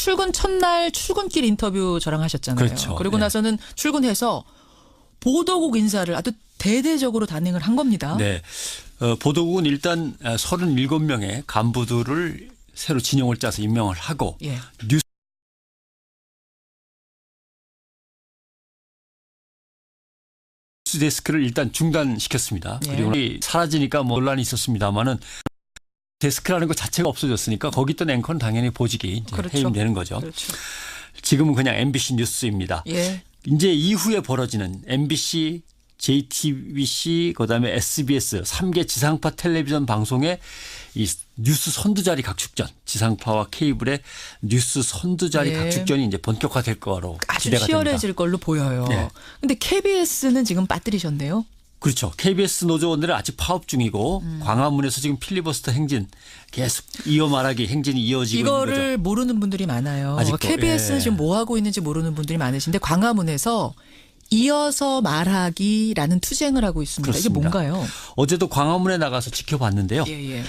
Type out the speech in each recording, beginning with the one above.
출근 첫날 출근길 인터뷰 저랑 하셨잖아요. 그렇죠. 그리고 네. 나서는 출근해서 보도국 인사를 아주 대대적으로 단행을 한 겁니다. 네. 보도국은 일단 37명의 간부들을 새로 진영을 짜서 임명을 하고 예. 뉴스 데스크를 일단 중단시켰습니다. 예. 그리고 사라지니까 뭐 논란이 있었습니다만은 데스크라는 것 자체가 없어졌으니까 거기 있던 앵커는 당연히 보직이 이제 그렇죠. 해임되는 거죠. 그렇죠. 지금은 그냥 MBC 뉴스입니다. 예. 이제 이후에 벌어지는 MBC, JTBC, 그다음에 SBS 3개 지상파 텔레비전 방송의 이 뉴스 선두자리 각축전, 지상파와 케이블의 뉴스 선두자리 예. 각축전이 이제 본격화될 거로 아주 기대가 치열해질 됩니다. 걸로 보여요. 네. 근데 KBS는 지금 빠뜨리셨네요. 그렇죠. KBS 노조원들은 아직 파업 중이고 광화문에서 지금 필리버스터 행진 계속 이어 말하기 행진이 이어지고 있는 거죠. 이거를 모르는 분들이 많아요. 아직도, KBS는 예. 지금 뭐 하고 있는지 모르는 분들이 많으신데 광화문에서 이어서 말하기라는 투쟁을 하고 있습니다. 그렇습니다. 이게 뭔가요? 어제도 광화문에 나가서 지켜봤는데요. 예, 예.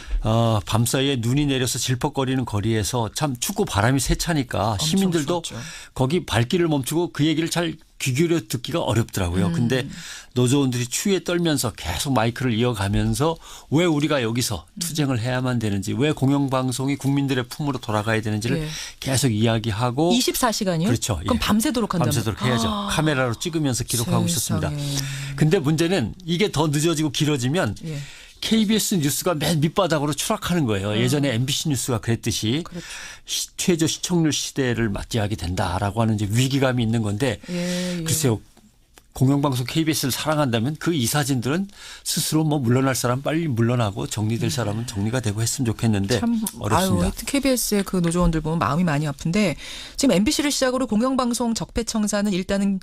밤사이에 눈이 내려서 질퍽거리는 거리에서 참 춥고 바람이 세차니까 시민들도 추웠죠. 거기 발길을 멈추고 그 얘기를 잘 귀 기울여 듣기가 어렵더라고요. 근데 노조원들이 추위에 떨면서 계속 마이크를 이어가면서 왜 우리가 여기서 투쟁을 해야만 되는지, 왜 공영방송이 국민들의 품으로 돌아가야 되는지를 예. 계속 이야기하고 24시간이요? 그렇죠. 그럼 예. 밤새도록 한다면 밤새도록 해야죠. 카메라로 찍으면서 기록하고 있었습니다. 세상에. 근데 문제는 이게 더 늦어지고 길어지면 예. KBS 뉴스가 맨 밑바닥으로 추락하는 거예요. 예전에 MBC 뉴스가 그랬듯이 그렇죠. 최저 시청률 시대를 맞이하게 된다라고 하는 이제 위기감이 있는 건데 예, 예. 글쎄요. 공영방송 KBS를 사랑한다면 그 이사진들은 스스로 뭐 물러날 사람 빨리 물러나고 정리될 사람은 정리가 되고 했으면 좋겠는데 참 어렵습니다. 하여튼 KBS의 그 노조원들 보면 마음이 많이 아픈데 지금 MBC를 시작으로 공영방송 적폐청사는 일단은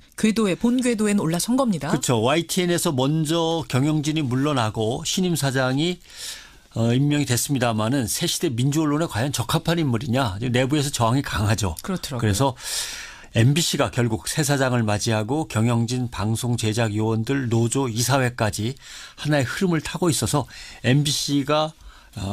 본 궤도에는 올라선 겁니다. 그렇죠. YTN에서 먼저 경영진이 물러나고 신임 사장이 임명이 됐습니다마는 새 시대 민주언론에 과연 적합한 인물이냐 내부에서 저항이 강하죠. 그렇더라고요. 그래서 MBC가 결국 새 사장을 맞이하고 경영진 방송 제작 요원들 노조 이사회까지 하나의 흐름을 타고 있어서 MBC가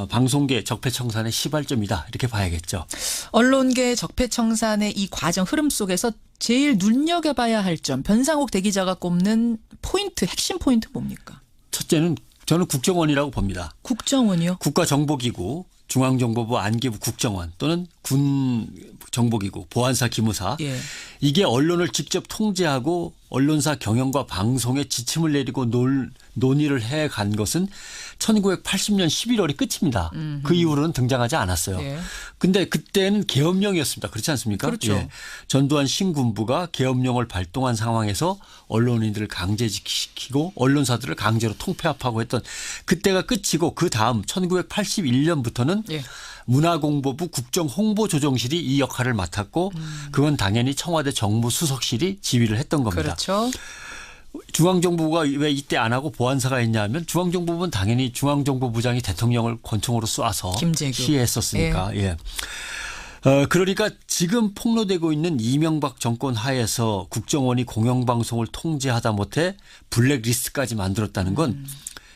방송계 적폐청산의 시발점이다 이렇게 봐야겠죠. 언론계 적폐청산의 이 과정 흐름 속에서 제일 눈여겨봐야 할 점 변상욱 대기자가 꼽는 포인트 핵심 포인트 뭡니까? 첫째는 저는 국정원이라고 봅니다. 국정원이요? 국가정보기구, 중앙정보부 안기부 국정원 또는 군정보기구, 보안사 기무사 예. 이게 언론을 직접 통제하고 언론사 경영과 방송에 지침을 내리고 논의를 해간 것은 1980년 11월이 끝입니다. 그 이후로는 등장하지 않았어요. 그런데 그때는 계엄령이었습니다. 그렇지 않습니까? 그렇죠. 예. 전두환 신군부가 계엄령을 발동한 상황에서 언론인들을 강제시키고 언론사들을 강제로 통폐합하고 했던 그때가 끝이고 그 다음 1981년부터는 예. 문화공보부 국정홍보조정실이 이 역할을 맡았고 그건 당연히 청와대 정무수석실이 지휘를 했던 겁니다. 그렇죠. 중앙정보부가 왜 이때 안 하고 보안사가 했냐면 중앙정보부는 당연히 중앙정보부장이 대통령을 권총으로 쏴서 김재규. 시해했었으니까. 예. 그러니까 지금 폭로되고 있는 이명박 정권 하에서 국정원이 공영방송을 통제하다 못해 블랙리스트까지 만들었다는 건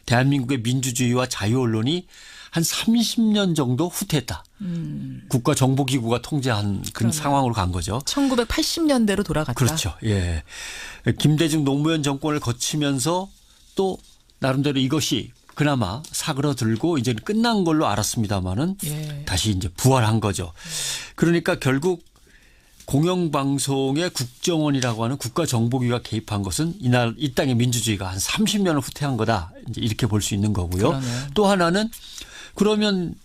대한민국의 민주주의와 자유언론이 한 30년 정도 후퇴했다. 국가정보기구가 통제한 그 상황으로 간 거죠. 1980년대로 돌아갔다. 그렇죠. 예. 김대중 노무현 정권을 거치면서 또 나름대로 이것이 그나마 사그러들고 이제 끝난 걸로 알았습니다마는 예. 다시 이제 부활한 거죠. 그러니까 결국 공영방송의 국정원이라고 하는 국가정보기가 개입한 것은 이 땅의 민주주의가 한 30년을 후퇴한 거다. 이제 이렇게 볼 수 있는 거고요. 그러네요. 또 하나는 그러면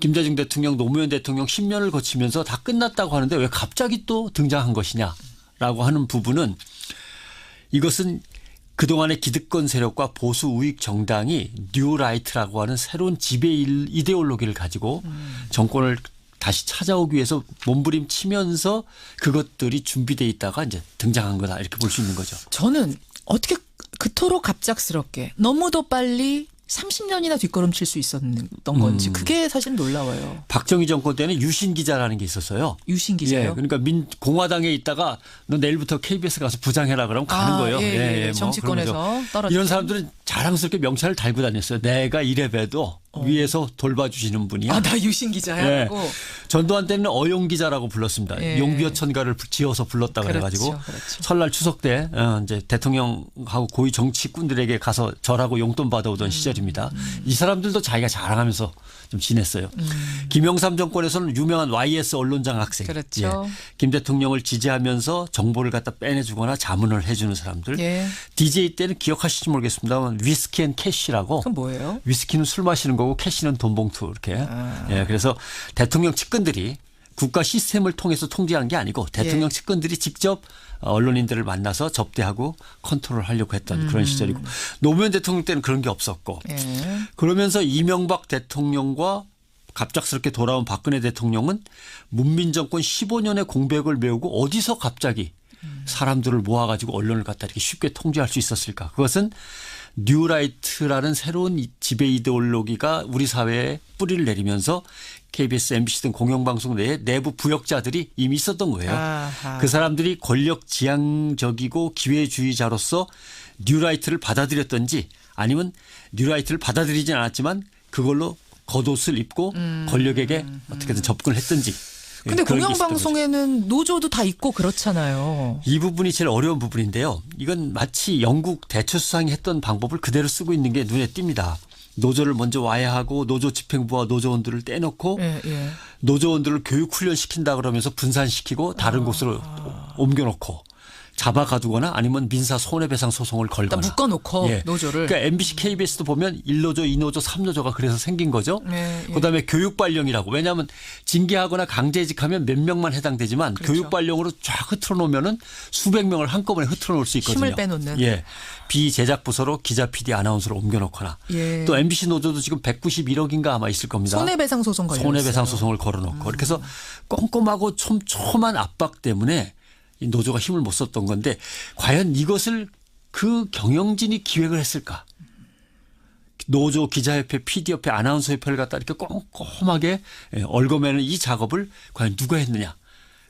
김대중 대통령, 노무현 대통령 10년을 거치면서 다 끝났다고 하는데 왜 갑자기 또 등장한 것이냐라고 하는 부분은 이것은 그동안의 기득권 세력과 보수 우익 정당이 뉴라이트라고 하는 새로운 지배 이데올로기를 가지고 정권을 다시 찾아오기 위해서 몸부림치면서 그것들이 준비돼 있다가 이제 등장한 거다 이렇게 볼 수 있는 거죠. 저는 어떻게 그토록 갑작스럽게 너무도 빨리 30년이나 뒷걸음칠 수 있었던 건지 그게 사실 놀라워요. 박정희 정권 때는 유신 기자라는 게 있었어요. 유신 기자요? 예, 그러니까 공화당에 있다가 너 내일부터 KBS 가서 부장해라 그러면 가는 거예요. 예, 뭐 정치권에서 그런 거죠. 떨어져. 이런 사람들은 자랑스럽게 명찰을 달고 다녔어요. 내가 이래봬도 위에서 돌봐주시는 분이야. 아, 나 유신 기자야. 예. 하고. 전두환 때는 어용 기자라고 불렀습니다. 예. 용비어천가를 지어서 불렀다 그래가지고 그렇죠. 설날 추석 때 이제 대통령하고 고위 정치꾼들에게 가서 절하고 용돈 받아오던 시절입니다. 이 사람들도 자기가 자랑하면서 좀 지냈어요. 김영삼 정권에서는 유명한 YS 언론장 학생, 그렇죠. 김 대통령을 지지하면서 정보를 갖다 빼내주거나 자문을 해주는 사람들. 예. DJ 때는 기억하실지 모르겠습니다만 위스키 앤 캐시라고. 그건 뭐예요? 위스키는 술 마시는 거고 캐시는 돈 봉투 이렇게. 예, 그래서 대통령 측근들이 국가 시스템을 통해서 통제한 게 아니고 대통령 측근들이 직접 언론인들을 만나서 접대하고 컨트롤하려고 했던 그런 시절이고 노무현 대통령 때는 그런 게 없었고 예. 그러면서 이명박 대통령과 갑작스럽게 돌아온 박근혜 대통령은 문민정권 15년의 공백을 메우고 어디서 갑자기 사람들을 모아가지고 언론을 갖다 이렇게 쉽게 통제할 수 있었을까? 그것은 뉴라이트라는 새로운 지배 이데올로기가 우리 사회에 뿌리를 내리면서 KBS, MBC 등 공영방송 내에 내부 부역자들이 이미 있었던 거예요. 아하. 그 사람들이 권력 지향적이고 기회주의자로서 뉴라이트를 받아들였던지 아니면 뉴라이트를 받아들이진 않았지만 그걸로 겉옷을 입고 권력에게 어떻게든 접근을 했던지. 근데 그런 게 있었던 거죠. 공영방송에는 노조도 다 있고 그렇잖아요. 이 부분이 제일 어려운 부분인데요. 이건 마치 영국 대처수상이 했던 방법을 그대로 쓰고 있는 게 눈에 띕니다. 노조를 먼저 와야하고 노조 집행부와 노조원들을 떼놓고 예, 예. 노조원들을 교육훈련 시킨다 그러면서 분산시키고 다른 곳으로 옮겨놓고 잡아가두거나 아니면 민사 손해배상 소송을 걸거나. 묶어놓고 노조를. 그러니까 MBC, KBS도 보면 1노조, 2노조, 3노조가 그래서 생긴 거죠. 예, 예. 그다음에 교육발령이라고. 왜냐하면 징계하거나 강제직하면 몇 명만 해당되지만 그렇죠. 교육발령으로 쫙 흐트러놓으면은 수백 명을 한꺼번에 흐트러놓을 수 있거든요. 힘을 빼놓는. 예. 비제작 부서로 기자, PD, 아나운서로 옮겨놓거나. 예. 또 MBC 노조도 지금 191억인가 아마 있을 겁니다. 손해배상 소송 걸렸어요. 손해배상 소송을 걸어놓고. 그렇게 해서 꼼꼼하고 촘촘한 압박 때문에 이 노조가 힘을 못 썼던 건데 과연 이것을 그 경영진이 기획을 했을까? 노조, 기자협회, PD협회, 아나운서협회를 갖다 이렇게 꼼꼼하게 얽어매는 이 작업을 과연 누가 했느냐?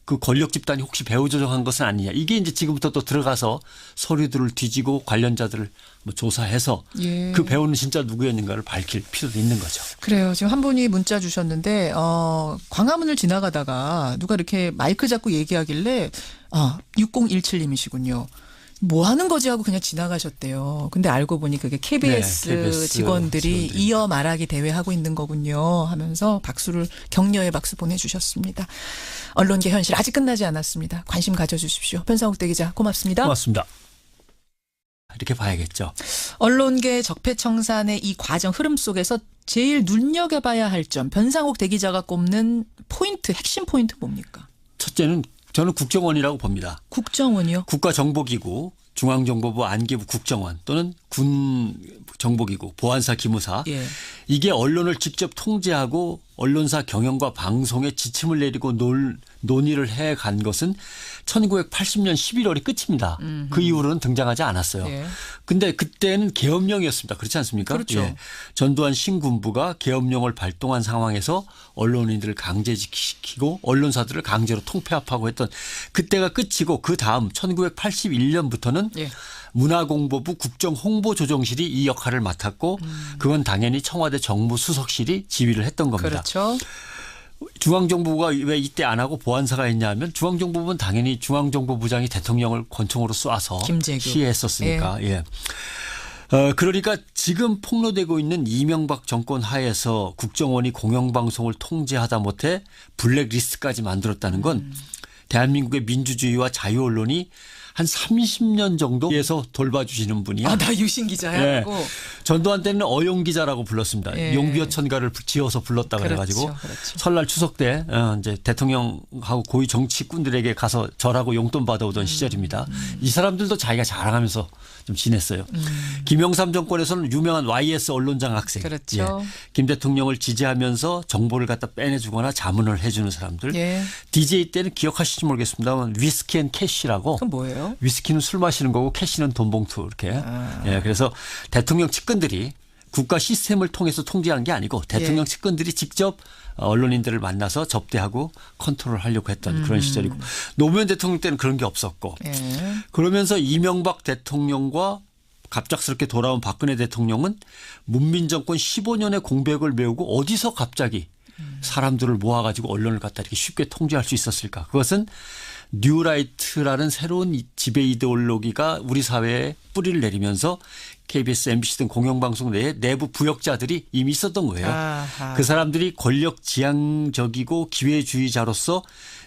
그 권력 집단이 혹시 배후 조정한 것은 아니냐? 이게 이제 지금부터 또 들어가서 서류들을 뒤지고 관련자들을 뭐 조사해서 예. 그 배우는 진짜 누구였는가를 밝힐 필요도 있는 거죠. 그래요. 지금 한 분이 문자 주셨는데 광화문을 지나가다가 누가 이렇게 마이크 잡고 얘기하길래 6017님이시군요. 뭐 하는 거지 하고 그냥 지나가셨대요. 근데 알고 보니 그게 KBS, 네, KBS 직원들이 직원들이. 이어 말하기 대회 하고 있는 거군요 하면서 격려의 박수 보내주셨습니다. 언론계 현실 아직 끝나지 않았습니다. 관심 가져주십시오. 변상욱 대기자 고맙습니다. 고맙습니다. 이렇게 봐야겠죠. 언론계 적폐청산의 이 과정 흐름 속에서 제일 눈여겨봐야 할 점 변상욱 대기자가 꼽는 포인트 핵심 포인트 뭡니까? 첫째는 저는 국정원이라고 봅니다. 국정원이요? 국가정보기구, 중앙정보부, 안기부, 국정원 또는 군정보기구, 보안사, 기무사. 예. 이게 언론을 직접 통제하고 언론사 경영과 방송에 지침을 내리고 논의를 해간 것은 1980년 11월이 끝입니다. 그 이후로는 등장하지 않았어요. 예. 근데 그때는 계엄령이었습니다. 그렇지 않습니까? 그렇죠. 전두환 신군부가 계엄령을 발동한 상황에서 언론인들을 강제시키고 언론사들을 강제로 통폐합하고 했던 그때가 끝이고 그 다음 1981년부터는 예. 문화공보부 국정홍보조정실이 이 역할을 맡았고 그건 당연히 청와대 정무수석실이 지휘를 했던 겁니다. 그렇죠. 중앙정보부가 왜 이때 안 하고 보안사가 했냐 하면 중앙정보부는 당연히 중앙정보부장이 대통령을 권총으로 쏴서 김재규. 시해했었으니까. 예. 그러니까 지금 폭로되고 있는 이명박 정권 하에서 국정원이 공영방송을 통제하다 못해 블랙리스트까지 만들었다는 건 대한민국의 민주주의와 자유 언론이 한 30년 정도에서 돌봐주시는 분이야. 아, 나 유신 기자야. 예. 하고. 전두환 때는 어용 기자라고 불렀습니다. 예. 용비어천가를 지어서 불렀다 그래가지고 그렇죠. 설날 추석 때 이제 대통령하고 고위 정치꾼들에게 가서 절하고 용돈 받아오던 시절입니다. 이 사람들도 자기가 자랑하면서 좀 지냈어요. 김영삼 정권에서는 유명한 YS 언론장 학생, 그렇죠. 김 대통령을 지지하면서 정보를 갖다 빼내주거나 자문을 해주는 사람들. 예. DJ 때는 기억하실지 모르겠습니다만 위스키 앤 캐시라고. 그건 뭐예요? 위스키는 술 마시는 거고 캐시는 돈 봉투 이렇게. 예, 그래서 대통령 측근들이 국가 시스템을 통해서 통제한 게 아니고 대통령 측근들이 직접 언론인들을 만나서 접대하고 컨트롤하려고 했던 그런 시절이고 노무현 대통령 때는 그런 게 없었고 예. 그러면서 이명박 대통령과 갑작스럽게 돌아온 박근혜 대통령은 문민 정권 15년의 공백을 메우고 어디서 갑자기 사람들을 모아가지고 언론을 갖다 이렇게 쉽게 통제할 수 있었을까? 그것은 뉴라이트라는 새로운 지배 이데올로기가 우리 사회에 뿌리를 내리면서 KBS, MBC 등 공영방송 내에 내부 부역자들이 이미 있었던 거예요. 아하. 그 사람들이 권력 지향적이고 기회주의자로서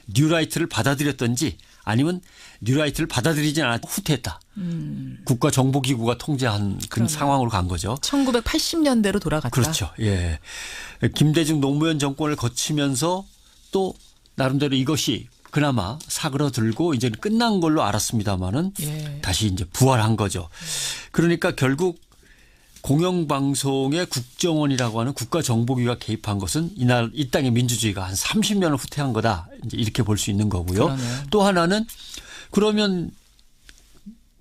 뉴라이트를 받아들였던지 아니면 뉴라이트를 받아들이지 않았고 후퇴했다. 국가정보기구가 통제한 그런 상황으로 간 거죠. 1980년대로 돌아갔다. 그렇죠. 예. 김대중 노무현 정권을 거치면서 또 나름대로 이것이 그나마 사그러들고 이제 끝난 걸로 알았습니다마는 예. 다시 이제 부활한 거죠. 그러니까 결국 공영방송의 국정원이라고 하는 국가정보기가 개입한 것은 이 땅의 민주주의가 한 30년을 후퇴한 거다. 이제 이렇게 볼 수 있는 거고요. 그러네요. 또 하나는 그러면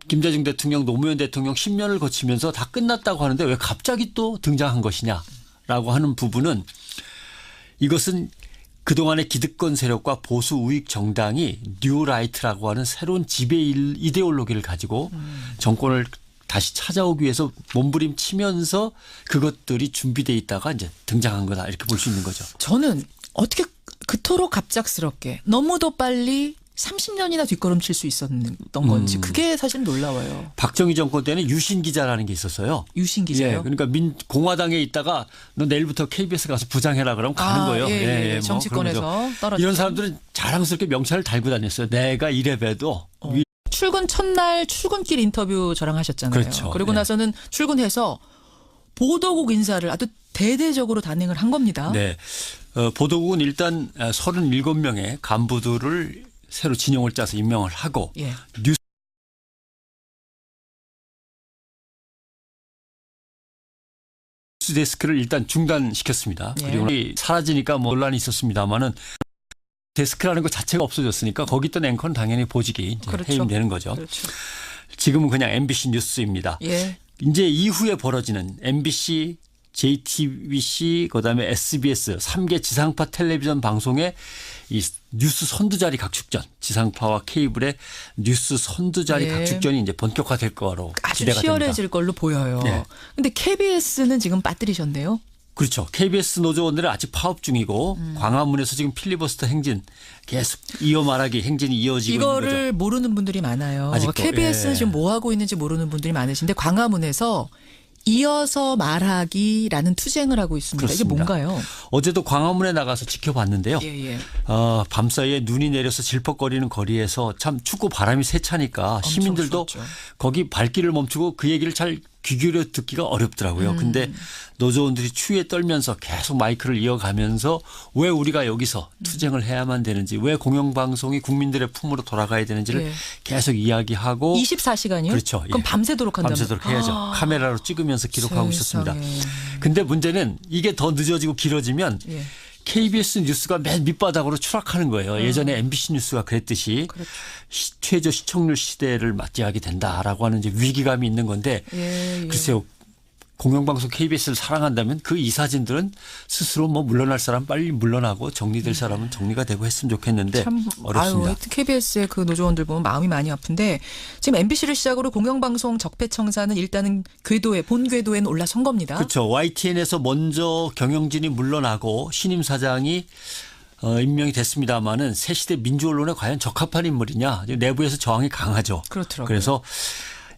김대중 대통령, 노무현 대통령 10년을 거치면서 다 끝났다고 하는데 왜 갑자기 또 등장한 것이냐라고 하는 부분은 이것은 그동안의 기득권 세력과 보수 우익 정당이 뉴라이트라고 하는 새로운 지배 이데올로기를 가지고 정권을 다시 찾아오기 위해서 몸부림치면서 그것들이 준비돼 있다가 이제 등장한 거다 이렇게 볼 수 있는 거죠. 저는 어떻게 그토록 갑작스럽게 너무도 빨리 30년이나 뒷걸음칠 수 있었던 건지 그게 사실 놀라워요. 박정희 정권 때는 유신 기자라는 게 있었어요. 유신 기자요? 예, 그러니까 공화당에 있다가 너 내일부터 KBS 가서 부장해라 그러면 가는 거예요. 예, 뭐 정치권에서 그런 거죠. 떨어져. 이런 사람들은 자랑스럽게 명찰을 달고 다녔어요. 내가 이래봬도 출근 첫날 출근길 인터뷰 저랑 하셨잖아요. 그렇죠. 그리고 예. 나서는 출근해서 보도국 인사를 아주 대대적으로 단행을 한 겁니다. 네. 보도국은 일단 37명의 간부들을 새로 진영을 짜서 임명을 하고 예. 뉴스 데스크를 일단 중단시켰습니다. 예. 그리고 사라지니까 뭐 논란이 있었습니다마는 데스크라는 것 자체가 없어졌으니까 거기 있던 앵커는 당연히 보직이 이제 그렇죠. 해임되는 거죠. 그렇죠. 지금은 그냥 MBC 뉴스입니다. 예. 이제 이후에 벌어지는 MBC, JTBC, 그다음에 SBS 3개 지상파 텔레비전 방송의 이 뉴스 선두자리 각축전, 지상파와 케이블의 뉴스 선두자리 예. 각축전이 이제 본격화될 거로 아주 기대가 치열해질 됩니다. 걸로 보여요. 네. 근데 KBS는 지금 빠뜨리셨네요. 그렇죠. KBS 노조원들은 아직 파업 중이고 광화문에서 지금 필리버스터 행진 계속 이어 말하기 행진이 이어지고 있는 거죠. 이거를 모르는 분들이 많아요. 아직도, KBS는 예. 지금 뭐 하고 있는지 모르는 분들이 많으신데 광화문에서 이어서 말하기라는 투쟁을 하고 있습니다. 그렇습니다. 이게 뭔가요? 어제도 광화문에 나가서 지켜봤는데요. 예. 밤사이에 눈이 내려서 질퍽거리는 거리에서 참 춥고 바람이 세차니까 시민들도 추웠죠. 거기 발길을 멈추고 그 얘기를 잘 귀 기울여 듣기가 어렵더라고요. 근데 노조원들이 추위에 떨면서 계속 마이크를 이어가면서 왜 우리가 여기서 투쟁을 해야만 되는지 왜 공영방송이 국민들의 품으로 돌아가야 되는지를 예. 계속 이야기하고 24시간이요? 그렇죠. 그럼 예. 밤새도록 한다면 밤새도록 해야죠. 카메라로 찍으면서 기록하고 있었습니다. 세상에. 근데 문제는 이게 더 늦어지고 길어지면 예. KBS 뉴스가 맨 밑바닥으로 추락하는 거예요. 예전에 MBC 뉴스가 그랬듯이 그렇죠. 최저 시청률 시대를 맞이하게 된다라고 하는 이제 위기감이 있는 건데 예. 글쎄요. 공영방송 KBS를 사랑한다면 그 이사진들은 스스로 뭐 물러날 사람 빨리 물러나고 정리될 사람은 정리가 되고 했으면 좋겠는데 참 어렵습니다. 하여튼 KBS의 그 노조원들 보면 마음이 많이 아픈데 지금 MBC를 시작으로 공영방송 적폐청사는 일단은 본 궤도에는 올라선 겁니다. 그렇죠. YTN에서 먼저 경영진이 물러나고 신임 사장이 임명이 됐습니다마는 새 시대 민주언론에 과연 적합한 인물이냐 내부에서 저항이 강하죠. 그렇더라고요. 그래서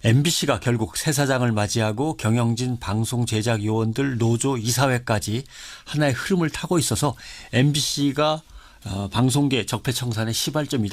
MBC가 결국 새 사장을 맞이하고 경영진 방송 제작 요원들 노조 이사회까지 하나의 흐름을 타고 있어서 MBC가 방송계 적폐청산의 시발점이다.